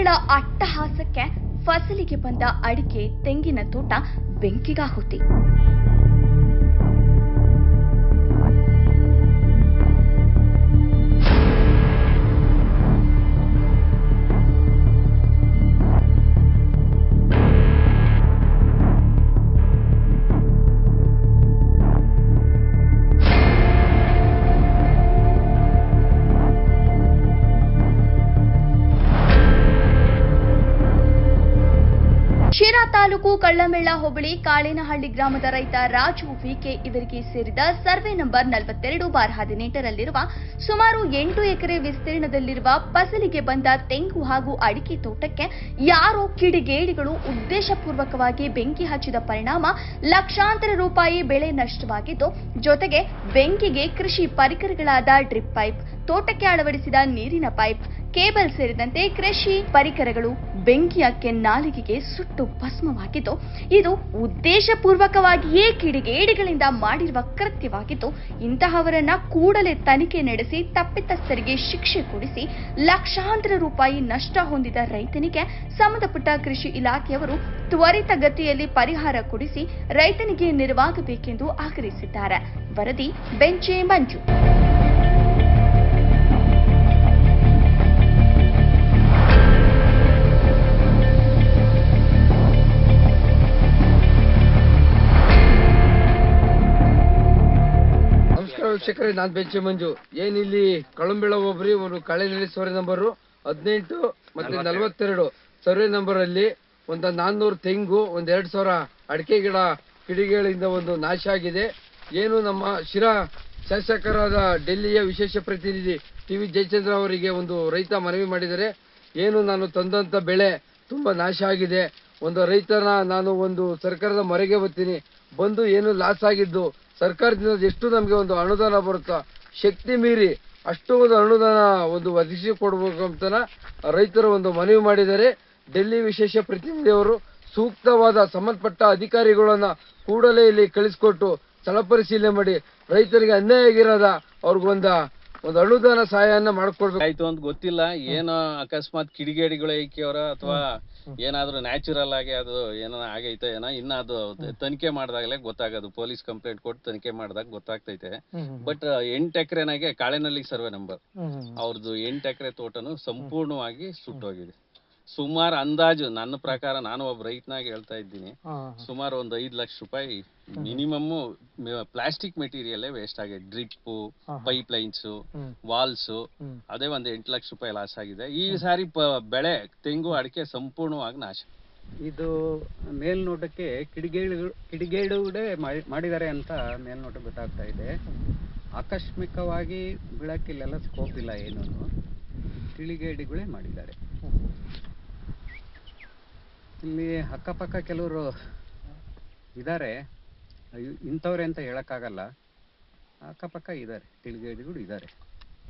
ಕಿಡಿಗೇಡಿಗಳ ಅಟ್ಟಹಾಸಕ್ಕೆ ಫಸಲಿಗೆ ಬಂದ ಅಡಿಕೆ ತೆಂಗಿನ ತೋಟ ಬೆಂಕಿಗಾಹುತಿ. ಶಿರಾ ತಾಲೂಕು ಕಳ್ಳಮೇಳ ಹೋಬಳಿ ಕಾಳೇನಹಳ್ಳಿ ಗ್ರಾಮದ ರೈತ ರಾಜು ವಿಕೆ ಇವರಿಗೆ ಸೇರಿದ ಸರ್ವೆ ನಂಬರ್ 42/18ರಲ್ಲಿರುವ ಸುಮಾರು 8 ಎಕರೆ ವಿಸ್ತೀರ್ಣದಲ್ಲಿರುವ ಫಸಲಿಗೆ ಬಂದ ತೆಂಗು ಹಾಗೂ ಅಡಿಕೆ ತೋಟಕ್ಕೆ ಯಾರೋ ಕಿಡಿಗೇಡಿಗಳು ಉದ್ದೇಶಪೂರ್ವಕವಾಗಿ ಬೆಂಕಿ ಹಚ್ಚಿದ ಪರಿಣಾಮ ಲಕ್ಷಾಂತರ ರೂಪಾಯಿ ಬೆಳೆ ನಷ್ಟವಾಗಿದ್ದು, ಜೊತೆಗೆ ಬೆಂಕಿಗೆ ಕೃಷಿ ಪರಿಕರಗಳಾದ ಡ್ರಿಪ್ ಪೈಪ್, ತೋಟಕ್ಕೆ ಅಳವಡಿಸಿದ ನೀರಿನ ಪೈಪ್, ಕೇಬಲ್ ಸೇರಿದಂತೆ ಕೃಷಿ ಪರಿಕರಗಳು ಬೆಂಕಿಯ ಕೆನ್ನಾಲಿಗೆಗೆ ಸುಟ್ಟು ಭಸ್ಮವಾಗಿದ್ದು, ಇದು ಉದ್ದೇಶಪೂರ್ವಕವಾಗಿಯೇ ಕಿಡಿಗೇಡಿಗಳಿಂದ ಮಾಡಿರುವ ಕೃತ್ಯವಾಗಿದ್ದು, ಇಂತಹವರನ್ನ ಕೂಡಲೇ ತನಿಖೆ ನಡೆಸಿ ತಪ್ಪಿತಸ್ಥರಿಗೆ ಶಿಕ್ಷೆ ಕೊಡಿಸಿ ಲಕ್ಷಾಂತರ ರೂಪಾಯಿ ನಷ್ಟ ಹೊಂದಿದ ರೈತನಿಗೆ ಸಂಬಂಧಪಟ್ಟ ಕೃಷಿ ಇಲಾಖೆಯವರು ತ್ವರಿತಗತಿಯಲ್ಲಿ ಪರಿಹಾರ ಕೊಡಿಸಿ ರೈತನಿಗೆ ನೆರವಾಗಬೇಕೆಂದು ಆಗ್ರಹಿಸಿದ್ದಾರೆ. ವರದಿ ಬೆಂಚೆ ಮಂಜು. ವೀಕ್ಷಕರೇ, ನಾನು ಬೆಂಚೆ ಮಂಜು. ಏನಿಲ್ಲಿ ಕಳಂಬೆಳ ಹೋಬಳಿ ಒಂದು ಕಾಳೇನಹಳ್ಳಿ ಸರ್ವೆ ನಂಬರ್ 18 ಮತ್ತೆ 42 ಸರ್ವೆ ನಂಬರ್ ಅಲ್ಲಿ ಒಂದು 400 ತೆಂಗು, ಒಂದು 2000 ಅಡಿಕೆ ಗಿಡ ಕಿಡಿಗಳಿಂದ ಒಂದು ನಾಶ ಆಗಿದೆ. ಏನು ನಮ್ಮ ಶಿರಾ ಶಾಸಕರಾದ ಡೆಲ್ಲಿಯ ವಿಶೇಷ ಪ್ರತಿನಿಧಿ ಟಿ.ವಿ. ಜಯಚಂದ್ರ ಅವರಿಗೆ ಒಂದು ರೈತ ಮನವಿ ಮಾಡಿದರೆ, ಏನು ನಾನು ತಂದಂತ ಬೆಳೆ ತುಂಬಾ ನಾಶ ಆಗಿದೆ, ಒಂದು ರೈತನ ನಾನು ಒಂದು ಸರ್ಕಾರದ ಮೊರೆಗೆ ಬರ್ತೀನಿ, ಬಂದು ಏನು ಲಾಸ್ ಆಗಿದ್ದು ಸರ್ಕಾರದಿಂದ ಎಷ್ಟು ನಮಗೆ ಒಂದು ಅನುದಾನ ಬರುತ್ತಾ ಶಕ್ತಿ ಮೀರಿ ಅಷ್ಟು ಒಂದು ಅನುದಾನ ಒಂದು ಒದಗಿಸಿ ಕೊಡಬೇಕು ಅಂತ ರೈತರು ಒಂದು ಮನವಿ ಮಾಡಿದರೆ, ಡೆಲ್ಲಿ ವಿಶೇಷ ಪ್ರತಿನಿಧಿಯವರು ಸೂಕ್ತವಾದ ಸಂಬಂಧಪಟ್ಟ ಅಧಿಕಾರಿಗಳನ್ನ ಕೂಡಲೇ ಇಲ್ಲಿ ಕಳಿಸಿಕೊಟ್ಟು ಸ್ಥಳ ಪರಿಶೀಲನೆ ಮಾಡಿ ರೈತರಿಗೆ ಅನ್ಯಾಯ ಆಗಿರೋದ ಅವ್ರಿಗೊಂದು ಅನುದಾನ ಸಹಾಯನ ಮಾಡ್ಕೊಡ್ಬೇಕು. ಆಯ್ತು ಅಂತ ಗೊತ್ತಿಲ್ಲ, ಏನೋ ಅಕಸ್ಮಾತ್ ಕಿಡಿಗೇಡಿಗಳು ಐಕ್ಯವರ ಅಥವಾ ಏನಾದ್ರು ನ್ಯಾಚುರಲ್ ಆಗಿ ಅದು ಏನೋ ಆಗೈತೆ ಏನೋ, ಇನ್ನ ಅದು ತನಿಖೆ ಮಾಡಿದಾಗಲೇ ಗೊತ್ತಾಗೋದು. ಪೊಲೀಸ್ ಕಂಪ್ಲೇಂಟ್ ಕೊಟ್ಟು ತನಿಖೆ ಮಾಡಿದಾಗ ಗೊತ್ತಾಗ್ತೈತೆ. ಬಟ್ 8 ಎಕರೆನಾಗೆ ಕಾಳೇನಹಳ್ಳಿ ಸರ್ವೆ ನಂಬರ್ ಅವ್ರದ್ದು 8 ಎಕರೆ ತೋಟನು ಸಂಪೂರ್ಣವಾಗಿ ಸುಟ್ಟೋಗಿದೆ. ಸುಮಾರು ಅಂದಾಜು ನನ್ನ ಪ್ರಕಾರ, ನಾನು ಒಬ್ಬ ರೈತನಾಗಿ ಹೇಳ್ತಾ ಇದ್ದೀನಿ, ಸುಮಾರು ಒಂದು 5 ಲಕ್ಷ ರೂಪಾಯಿ ಮಿನಿಮಮ್ ಪ್ಲಾಸ್ಟಿಕ್ ಮೆಟೀರಿಯಲ್ ವೇಸ್ಟ್ ಆಗಿದೆ. ಡ್ರಿಪ್, ಪೈಪ್ ಲೈನ್ಸ್, ವಾಲ್ಸ್, ಅದೇ ಒಂದು 8 ಲಕ್ಷ ರೂಪಾಯಿ ಲಾಸ್ ಆಗಿದೆ. ಈ ಸಾರಿ ಬೆಳೆ ತೆಂಗು ಅಡಿಕೆ ಸಂಪೂರ್ಣವಾಗಿ ನಾಶ. ಇದು ಮೇಲ್ನೋಟಕ್ಕೆ ಕಿಡಿಗೇಡುಗಳೇ ಮಾಡಿದ್ದಾರೆ ಅಂತ ಮೇಲ್ನೋಟ ಗೊತ್ತಾಗ್ತಾ ಇದೆ. ಆಕಸ್ಮಿಕವಾಗಿ ಬೀಳಕ್ಕಿಲ್ಲೆಲ್ಲ ಸ್ಕೋಪ್ ಇಲ್ಲ, ಏನೂ ಕಿಡಿಗೇಡಿಗಳೇ ಮಾಡಿದ್ದಾರೆ. ಇಲ್ಲಿ ಅಕ್ಕಪಕ್ಕ ಕೆಲವರು ಇದ್ದಾರೆ, ಇಂಥವ್ರೆ ಅಂತ ಹೇಳಕ್ಕಾಗಲ್ಲ, ಅಕ್ಕಪಕ್ಕ ಇದ್ದಾರೆ, ಕಿಡಿಗೇಡಿಗಳು ಇದ್ದಾರೆ.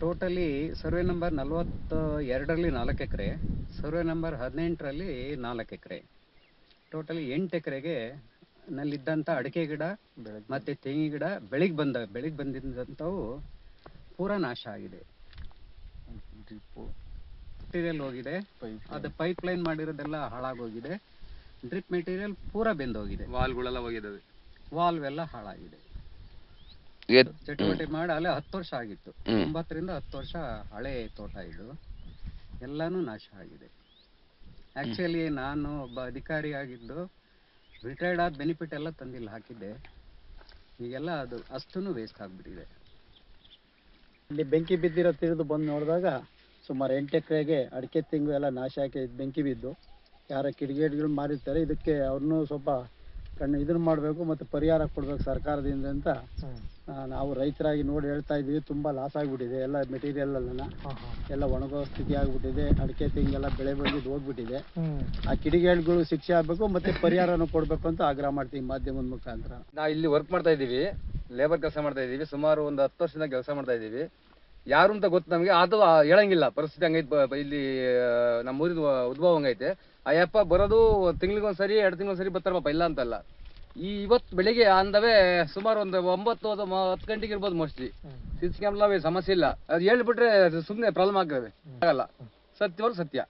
ಟೋಟಲಿ ಸರ್ವೆ ನಂಬರ್ 42ರಲ್ಲಿ 4 ಎಕರೆ, ಸರ್ವೆ ನಂಬರ್ 18ರಲ್ಲಿ 4 ಎಕರೆ, ಟೋಟಲಿ 8 ಎಕರೆಗೆ ನಲ್ಲಿದ್ದಂಥ ಅಡಿಕೆ ಗಿಡ ಮತ್ತೆ ತೆಂಗಿ ಗಿಡ ಬೆಳಿಗ್ಗೆ ಬಂದಿದ್ದಂಥವು ಪೂರಾ ನಾಶ ಆಗಿದೆ. ಮೆಟೀರಿಯಲ್ ಹೋಗಿದೆ, ಅದು ಪೈಪ್ ಲೈನ್ ಮಾಡಿರೋದೆಲ್ಲ ಹಾಳಾಗೋಗಿದೆ. ಡ್ರಿಪ್ ಮೆಟೀರಿಯಲ್ ಪೂರಾ ಬೆಂದೋಗಿದೆ, ವಾಲ್ಗಳೆಲ್ಲ ಹೋಗಿದ್ದಾವೆ, ವಾಲ್ವ್ ಎಲ್ಲ ಹಾಳಾಗಿದೆ. ಚಟುವಟಿಕೆ ಮಾಡಿ ಅಲ್ಲೇ 10 ವರ್ಷ ಆಗಿತ್ತು, 9ರಿಂದ 10 ವರ್ಷ ಹಳೆ ತೋಟ ಇದು, ಎಲ್ಲಾನು ನಾಶ ಆಗಿದೆ. ಆಕ್ಚುಲಿ ನಾನು ಒಬ್ಬ ಅಧಿಕಾರಿ ಆಗಿದ್ದು ರಿಟೈರ್ಡ್ ಆದ ಬೆನಿಫಿಟ್ ಎಲ್ಲ ತಂದಿಲ್ಲ ಹಾಕಿದ್ದೆ, ಈಗೆಲ್ಲ ಅದು ಅಷ್ಟೂ ವೇಸ್ಟ್ ಆಗಿಬಿಟ್ಟಿದೆ. ಇಲ್ಲಿ ಬೆಂಕಿ ಬಿದ್ದಿರೋ ತಿಳಿದು ಬಂದು ನೋಡಿದಾಗ ಸುಮಾರು 8 ಎಕರೆಗೆ ಅಡಿಕೆ ತೆಂಗು ಎಲ್ಲ ನಾಶ ಆಗಿ ಬೆಂಕಿ ಬಿದ್ದು ಯಾರ ಕಿಡಿಗೇಡಿಗಳು ಮಾರಿರ್ತಾರೆ. ಇದಕ್ಕೆ ಅವ್ರನ್ನೂ ಸ್ವಲ್ಪ ಇದನ್ನು ಮಾಡಬೇಕು ಮತ್ತು ಪರಿಹಾರ ಕೊಡಬೇಕು ಸರ್ಕಾರದಿಂದ ಅಂತ ನಾವು ರೈತರಾಗಿ ನೋಡಿ ಹೇಳ್ತಾ ಇದ್ದೀವಿ. ತುಂಬ ಲಾಸ್ ಆಗಿಬಿಟ್ಟಿದೆ, ಎಲ್ಲ ಮೆಟೀರಿಯಲ್ ಎಲ್ಲ ಒಣಗೋ ಸ್ಥಿತಿ ಆಗಿಬಿಟ್ಟಿದೆ. ಅಡಿಕೆ ತೆಂಗೆಲ್ಲ ಬೆಳೆ ಬಂದಿದ್ದು ಹೋಗ್ಬಿಟ್ಟಿದೆ. ಆ ಕಿಡಿಗೇಡಿಗಳು ಶಿಕ್ಷೆ ಆಗಬೇಕು ಮತ್ತು ಪರಿಹಾರನೂ ಕೊಡಬೇಕು ಅಂತ ಆಗ್ರಹ ಮಾಡ್ತೀವಿ ಮಾಧ್ಯಮದ ಮುಖಾಂತರ. ನಾವು ಇಲ್ಲಿ ವರ್ಕ್ ಮಾಡ್ತಾ ಇದ್ದೀವಿ, ಲೇಬರ್ ಕೆಲಸ ಮಾಡ್ತಾ ಇದ್ದೀವಿ, ಸುಮಾರು ಒಂದು 10 ವರ್ಷದಿಂದ ಕೆಲಸ ಮಾಡ್ತಾ ಇದ್ದೀವಿ. ಯಾರು ಅಂತ ಗೊತ್ತು ನಮಗೆ, ಅದು ಹೇಳಂಗಿಲ್ಲ. ಪರಿಸ್ಥಿತಿ ಹಂಗೈತೆ ಇಲ್ಲಿ, ನಮ್ಮ ಊರಿನ ಉದ್ಭವ ಹಂಗೈತೆ. ಆ ಯಪ್ಪ ಬರೋದು ತಿಂಗಳಿಗೊಂದ್ಸರಿ 2 ತಿಂಗಳಿಗೊಂದ್ಸರಿ ಬರ್ತಾರಪ್ಪ, ಇಲ್ಲ ಅಂತಲ್ಲ. ಇವತ್ತು ಬೆಳಿಗ್ಗೆ ಅಂದವೇ ಸುಮಾರು ಒಂದು 9-10 ಗಂಟೆಗೆ ಇರ್ಬೋದು ಮೋಸ್ಟ್ಲಿ. ಸಿಸಿ ಕ್ಯಾಮ್ರಾ ಸಮಸ್ಯೆ ಇಲ್ಲ, ಅದು ಹೇಳ್ಬಿಟ್ರೆ ಸುಮ್ಮನೆ ಪ್ರಾಬ್ಲಮ್ ಆಗಲ್ಲ. ಸತ್ಯವಾದ ಸತ್ಯ.